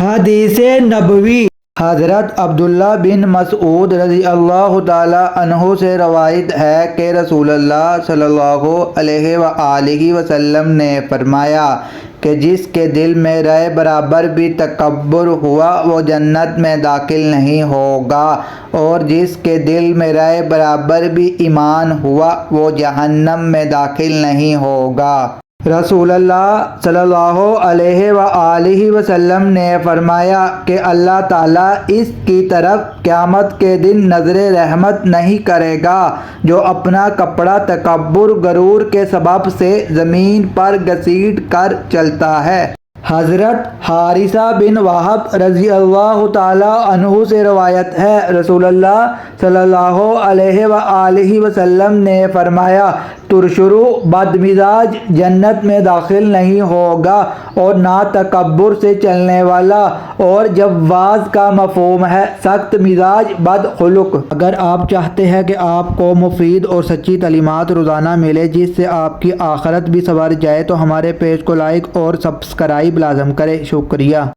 حدیث نبوی حضرت عبداللہ بن مسعود رضی اللہ تعالی عنہ سے روایت ہے کہ رسول اللہ صلی اللہ علیہ وآلہ وسلم نے فرمایا کہ جس کے دل میں رائے برابر بھی تکبر ہوا وہ جنت میں داخل نہیں ہوگا، اور جس کے دل میں رائے برابر بھی ایمان ہوا وہ جہنم میں داخل نہیں ہوگا۔ رسول اللہ صلی اللہ علیہ وآلہ وسلم نے فرمایا کہ اللہ تعالیٰ اس کی طرف قیامت کے دن نظر رحمت نہیں کرے گا جو اپنا کپڑا تکبر غرور کے سبب سے زمین پر گھسیٹ کر چلتا ہے۔ حضرت حارثہ بن وہب رضی اللہ تعالی عنہ سے روایت ہے، رسول اللہ صلی اللہ علیہ وآلہ وسلم نے فرمایا ترشرو بد مزاج جنت میں داخل نہیں ہوگا، اور نہ تکبر سے چلنے والا، اور جواز کا مفہوم ہے سخت مزاج بد خلق۔ اگر آپ چاہتے ہیں کہ آپ کو مفید اور سچی تعلیمات روزانہ ملے جس سے آپ کی آخرت بھی سنور جائے تو ہمارے پیج کو لائک اور سبسکرائب لازم کریں۔ شکریہ۔